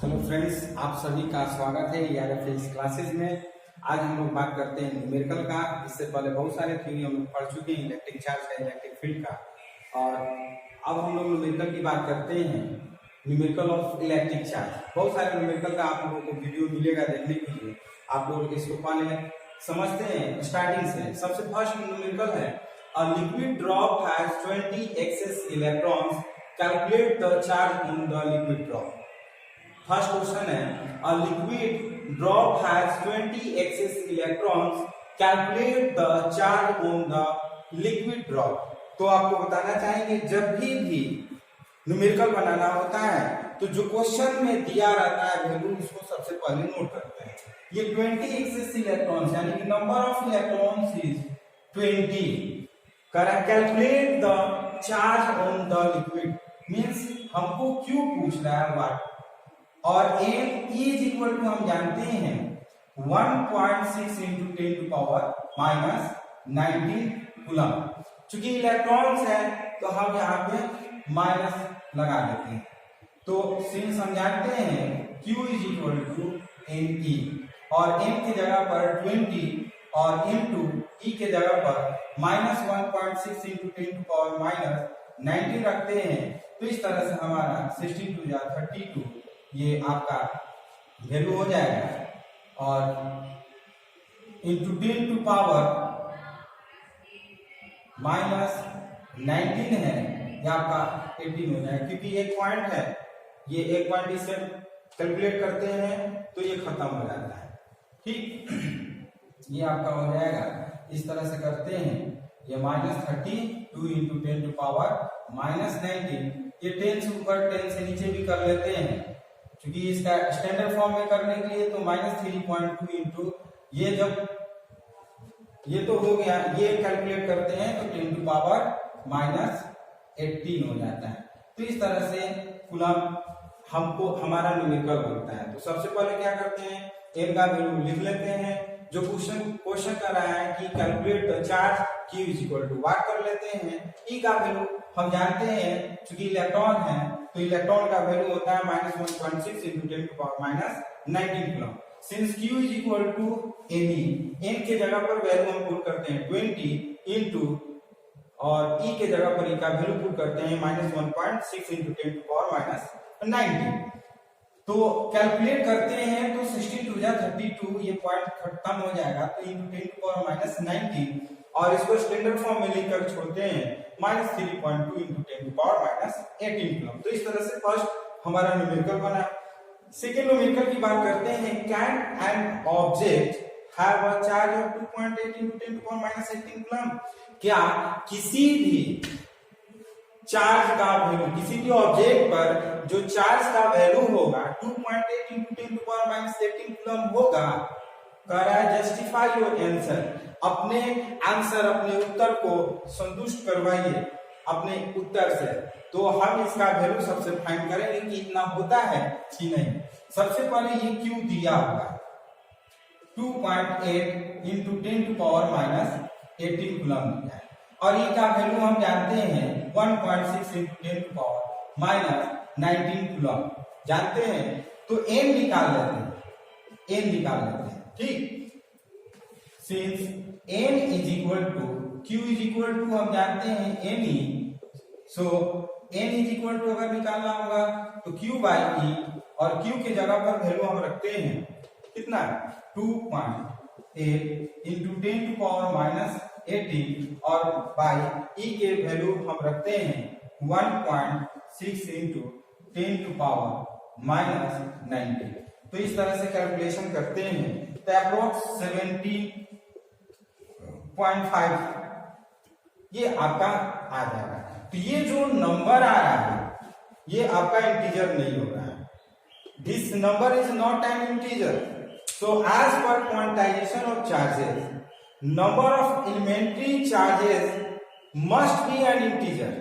Hello friends, आप सभी का स्वागत है ERFS क्लासेस में। आज हम लोग बात करते हैं न्यूमेरिकल का। इससे पहले बहुत सारे थ्योरी हम लोग पढ़ चुके हैं इलेक्ट्रिक चार्ज का, इलेक्ट्रिक फील्ड का, और अब हम लोग न्यूमेरिकल की बात करते हैं, न्यूमेरिकल ऑफ इलेक्ट्रिक चार्ज। बहुत सारे न्यूमेरिकल का आप लोगों को वीडियो मिलेगा देखने के लिए। आप लोग इसको पहले समझते हैं स्टार्टिंग से। सबसे फर्स्ट न्यूमेरिकल है, a liquid drop has 20 excess electrons, calculate the charge on the liquid drop. First question है, a liquid drop has 20 excess electrons, calculate the charge on the liquid drop. तो आपको बताना चाहेंगे जब भी न्यूमेरिकल बनाना होता है तो जो क्वेश्चन में दिया रहता है वैल्यू, उसको सबसे पहले नोट करते हैं। ये 20 एक्सेस इलेक्ट्रॉन्स यानी कि number of electrons is 20, calculate the charge on the liquid means हमको क्यों पूछ रहा है व्हाट, और m इज इक्वल टू हम जानते हैं 1.6 into 10 to power minus 19 coulomb. चूंकि इलेक्ट्रॉन्स है तो हम यहाँ पे माइनस लगा देते हैं। तो सिंस हम जानते हैं q is equal to me, और m की जगह पर 20 और इंटू e के जगह पर minus 1.6 into 10 to power minus 19 रखते हैं। तो इस तरह से हमारा 62 या 32 ये आपका वैल्यू हो जाएगा, और इंटू 10 टू पावर माइनस 19 है, ये आपका 18 हो जाएगा। क्योंकि एक पॉइंट है, ये एक पॉइंट इससे कैलकुलेट करते हैं तो ये खत्म हो जाता है। ठीक, ये आपका हो जाएगा। इस तरह से करते हैं, ये minus 32 into 10 to power minus 19, ये 10 से ऊपर 10 से नीचे भी कर लेते हैं, क्योंकि इसका स्टैंडर्ड फॉर्म में करने के लिए तो माइनस 3.2 इंटू ये, जब ये तो हो गया, ये कैलकुलेट करते हैं तो 10 टू पावर माइनस 18 हो जाता है। तो इस तरह से कूलम हमको हमारा न्यूमेरिकल बनता है। तो सबसे पहले क्या करते हैं, m का वैल्यू लिख लेते हैं। जो क्वेश्चन कर रहा है कि calculate the charge q is equal to what कर लेते हैं। e का वैल्यू हम जानते हैं, क्योंकि इलेक्ट्रॉन है तो इलेक्ट्रॉन का वैल्यू होता है minus 1.6 into 10 to power minus 19 coulomb. Since q is equal to me, m के जगह पर वैल्यू हम पुट करते हैं 20 इंटू, और e के जगह पर e का वैल्यू पुट करते हैं minus 1.6 into 10 to power minus 19। तो कैलकुलेट करते हैं तो 62 या 32 ये पॉइंट खत्म हो जाएगा, तो इंटू 10 टू पावर माइनस 19, और इसको स्टैंडर्ड फॉर्म में लिखकर छोड़ते हैं minus 3.2 into 10 to power minus 18 coulomb. तो इस तरह से फर्स्ट हमारा न्यूमेरिकल बना। सेकेंड न्यूमेरिकल की बात करते हैं, can an object have a charge of 2.8 into 10 to power minus 18 coulomb. क्या किसी भी चार्ज का वैल्यू, किसी भी ऑब्जेक्ट पर जो चार्ज का वैल्यू होगा 2.8 into 10 to power minus 18 coulomb होगा, कह रहा है जस्टिफाई योर आंसर, अपने आंसर अपने उत्तर को संतुष्ट करवाइए अपने उत्तर से। तो हम इसका वैल्यू सबसे फाइंड करेंगे कि इतना होता है कि नहीं। सबसे पहले ये क्यू दिया होगा 2.8 into 10 to power minus 18 coulomb दिया है, और ये का वैल्यू हम जानते हैं 1.6 into 10 to power minus 19 coulomb जानते हैं। तो n निकाल लेते हैं, ठीक। Since n is equal to q is equal to हम जानते हैं ne, so n is equal to अगर निकालना होगा तो q बाई e, और q के जगह पर वैल्यू हम रखते हैं कितना 2.8 इंटू 10 टू पावर माइनस 18, और बाई e के वैल्यू हम रखते हैं 1.6 इंटू 10 टू पावर माइनस 19। तो इस तरह से कैलकुलेशन करते हैं तो अप्रोक्स 70.5 ये आपका आ जाएगा। तो ये जो नंबर आ रहा है ये आपका इंटीजर नहीं हो रहा है, this number is not an integer. So as per quantization of charges, number of elementary charges must be an integer।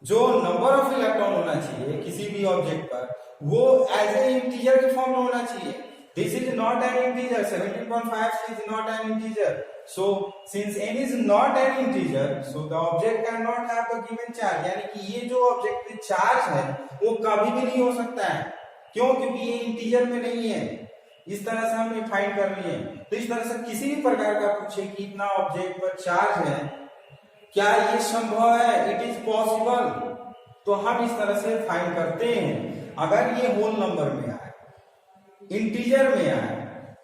जो नंबर ऑफ इलेक्ट्रॉन होना चाहिए किसी भी ऑब्जेक्ट पर वो एज ए इंटीजर के फॉर्म में होना चाहिए। This is not an integer, 17.5 is not an integer. So since n is not an integer, so the object can not have the given charge, यानी कि ये जो ऑब्जेक्ट में चार्ज है वो कभी भी नहीं हो सकता है। क्यों? क्योंकि ये इंटीजर में नहीं है। इस तरह से हमने फाइंड कर लिए। तो इस तरह से किसी भी प्रकार का पूछे कि इतना ऑब्जेक्ट पर चार्ज है, क्या ये संभव है, इट इज पॉसिबल, तो हम इस तरह से फाइंड करते हैं। अगर ये होल नंबर में आए, इंटीजर में आए,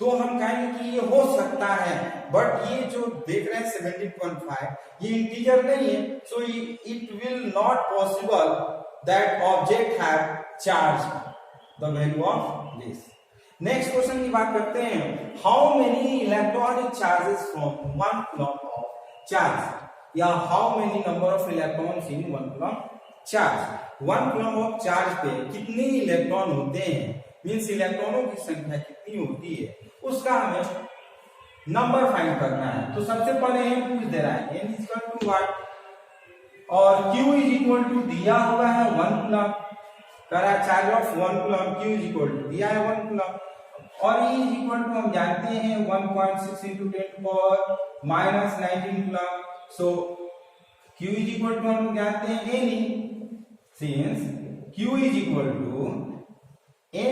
तो हम कहेंगे कि ये हो सकता है, बट ये जो देख रहे हैं 17.5 ये इंटीजर नहीं है, so it will not possible that object have charge the value of this. Next question की बात करते हैं, how many electronic charges from one coulomb of charge, या how many number of electrons in one coulomb charge. One coulomb of charge पे कितने electron होते हैं, means इलेक्ट्रॉनों की संख्या कितनी होती है, उसका हमें नंबर फाइंड करना है। तो सबसे पहले हम पूछ दे रहा है n इक्वल टू व्हाट, और q इज इक्वल टू दिया हुआ है 1 कूलम्ब, करा charge of 1 coulomb, q is equal to दिया है 1 कूलम्ब, और e इज इक्वल टू हम जानते हैं 1.6 into 10 to power minus 19 coulomb. So q is equal to हम जानते हैं ne, since q is equal to ne,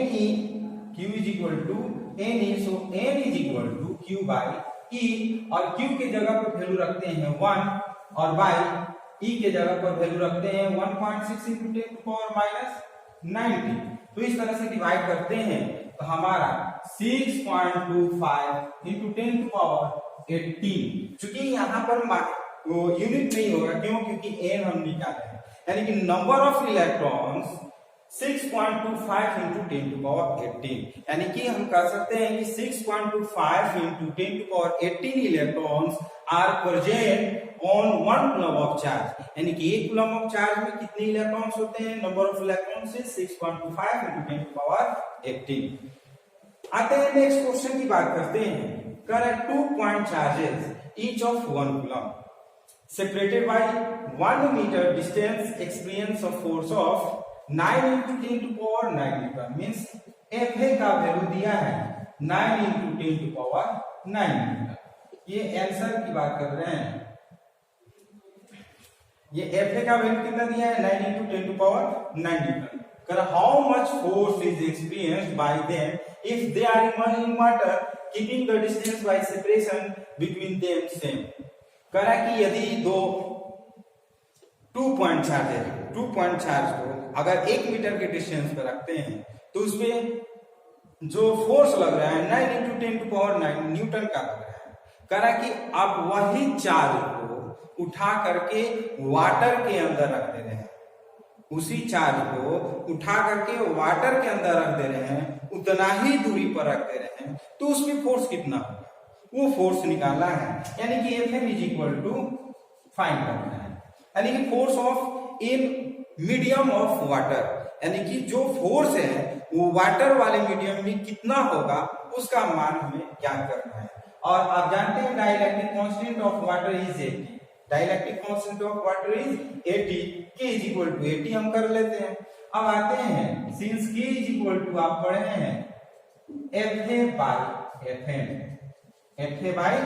q is equal to ne, so n is equal to q by e, और q के जगह पर value रखते हैं 1 और बाई e के जगह पर वैल्यू रखते हैं 1.6 into 10 to power minus 90। तो इस तरह से डिवाइड करते हैं तो हमारा 6.25 into 10 to power 18, चूंकि यहाँ पर वो यूनिट नहीं होगा, क्यों? क्योंकि n हम निकाले हैं, यानी कि number of electrons 6.25 into 10 to power 18, यानी कि हम कह सकते हैं कि 6.25 into 10 to power 18 electrons are present on 1 coulomb of charge, यानी कि 1 कूलम्ब ऑफ चार्ज में कितने इलेक्ट्रॉन्स होते हैं, नंबर ऑफ इलेक्ट्रॉन्स से 6.25 into 10 to power 18। आते हैं नेक्स्ट क्वेश्चन की बात करते हैं, कर 2 point charges each of 1 coulomb separated by 1 meter distance experience of force of 9 into 10 to power 9 Newton, means Fa का वैल्यू दिया है 9 into 10 to power 9 न्यूटन। ये आंसर की बात कर रहे हैं, ये Fa का वैल्यू कितना दिया है 9 into 10 to power 9 न्यूटन। कर how much force is experienced by them if they are immersed in water keeping the distance by separation between them same। करा कि यदि 2 पॉइंट चार्ज है, 2 पॉइंट चार्ज को अगर 1 मीटर के डिस्टेंस पर रखते हैं तो उसमें जो फोर्स लग रहा है 9 into 10 to power 9 न्यूटन का लग रहा है। करा कि आप वही चार्ज को उठा करके वाटर के अंदर रख दे रहे हैं, उसी चार्ज को उठा करके वाटर के अंदर रख दे रहे हैं, उतना ही दूरी पर रख दे रहे हैं, तो उसमें फोर्स कितना होगा, वो फोर्स निकालना है, यानी कि Fm is equal to find करना है, यानी कि force of in medium of water, यानी कि जो फोर्स है वो वाटर वाले मीडियम में कितना होगा उसका मान हमें ज्ञात करना है। और आप जानते हैं dielectric constant of water is 80, dielectric constant of water is 80, K is equal to 80 हम कर लेते हैं। अब आते हैं, since K is equal to आप पढ़े हैं Fa by Fm, Fa by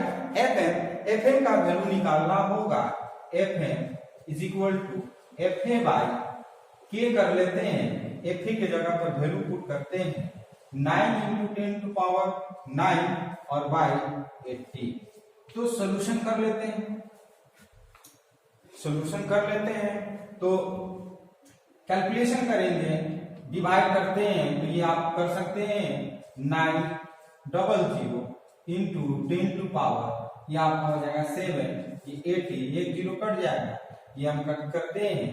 Fm, Fm का वैल्यू निकालना होगा, Fm is equal to Fa by K कर लेते हैं, Fa के जगह पर वैल्यू पुट करते हैं 9 into 10 to power 9 और बाई 80। तो सॉल्यूशन कर लेते हैं, सॉल्यूशन कर लेते हैं, तो कैलकुलेशन करेंगे, डिवाइड करते हैं, तो ये आप कर सकते हैं 900 इंटू 10 to power, ये आपका हो जाएगा 7, ये 80, एक जीरो कट जाएगा, ये हम कट करते हैं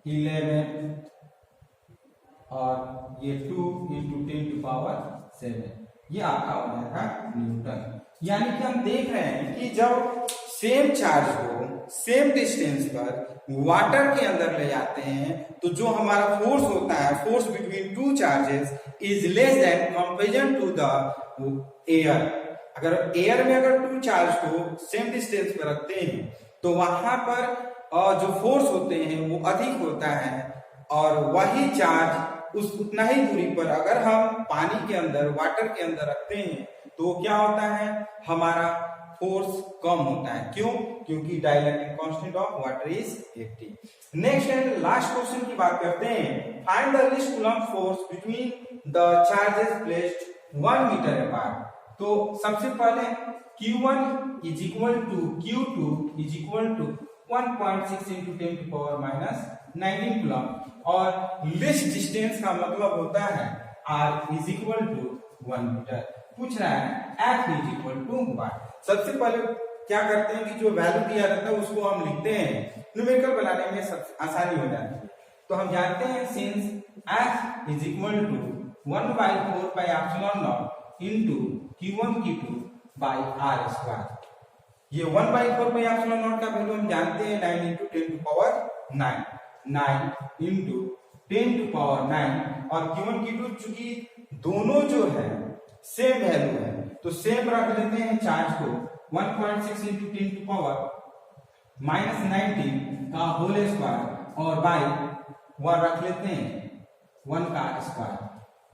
11 और ये 2 into 10 to power 7, ये आपका हो जाएगा न्यूटन। यानी कि हम देख रहे हैं कि जब सेम चार्ज को सेम डिस्टेंस पर वाटर के अंदर ले जाते हैं तो जो हमारा फोर्स होता है, force between two charges is less than comparison to the air. अगर एयर में अगर 2 चार्ज को सेम डिस्टेंस पर रखते हैं तो वहां पर जो फोर्स होते हैं वो अधिक होता है, और वही चार्ज उतना ही दूरी पर अगर हम पानी के अंदर, वाटर के अंदर रखते हैं तो क्या होता है, हमारा फोर्स कम होता है। क्यों? क्योंकि dielectric constant of water is 80। Next and last question की बात करते हैं। Find the least coulomb force between the charges placed 1 metre apart. तो सबसे पहले Q1 is equal to Q2 is equal to 1.6 into 10 to power minus 19 coulomb, और least distance का मतलब होता है R is equal to 1 metre. पूछ रहा है F इज इक्वल टू 1। सबसे पहले क्या करते हैं कि जो वैल्यू दिया रहता है उसको हम लिखते हैं, न्यूमेरिकल बनाने में सब आसानी हो जाती है। तो हम जानते हैं since F is equal to 1/4 pi epsilon naught into Q1 Q2 by R square. ये 1/4 पाई एप्सिलॉन नॉट का वैल्यू हम जानते हैं 9 into 10 to power 9, 9 into 10 to power 9, और Q1 Q2 चूंकि दोनों जो है सेम वैल्यू है तो सेम रख लेते हैं चार्ज को 1.6 into 10 to power minus 19 का होल स्क्वायर और बाई 1 रख लेते हैं 1 का स्क्वायर।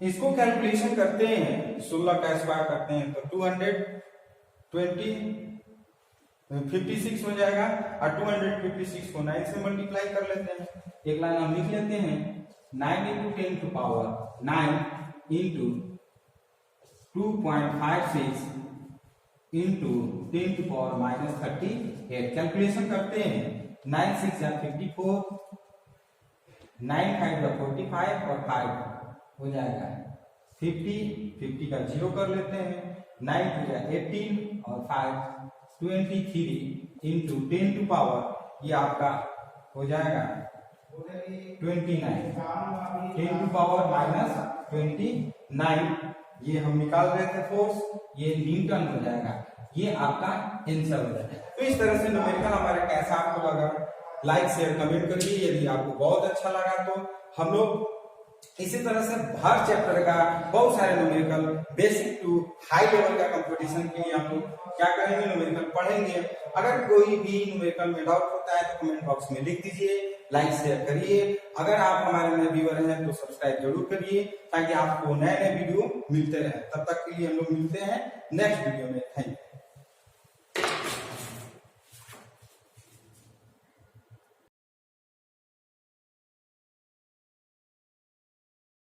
इसको कैलकुलेशन करते हैं, 16 का स्क्वायर करते हैं तो 256 हो जाएगा, और 256 को 9 से मल्टीप्लाई कर लेते हैं। एक लाइन हम लिख लेते हैं 9 into 10 to power 9 into 2.56 into 10 to power minus 38। Calculation करते हैं 9 6 या 54, 9 5 या 45 और 5 हो जाएगा 50 का 0 कर लेते हैं, 9 2 या 18 और 5 23 into 10 to power, ये आपका हो जाएगा 29, 10 to power minus 29। ये हम निकाल रहे थे फोर्स, ये न्यूटन हो जाएगा, ये आपका आंसर हो जाएगा। तो इस तरह से न्यूमेरिकल हमारा कैसा आपको लगा, लाइक शेयर कमेंट करिए। यदि आपको बहुत अच्छा लगा तो हम लोग इसी तरह से हर चैप्टर का बहुत सारे numerical basic to high level का कंपटीशन के लिए हम लोग क्या करेंगे, न्यूमेरिकल पढ़ेंगे। अगर कोई भी न्यूमेरिकल में डाउट होता है तो कमेंट बॉक्स में लिख दीजिए, लाइक शेयर करिए। अगर आप हमारे नए व्यूअर हैं तो सब्सक्राइब जरूर करिए ताकि आपको नए नए वीडियो मिलते रहे। तब तक के लिए हम लोग मिलते हैं नेक्स्ट वीडियो में। Thank you.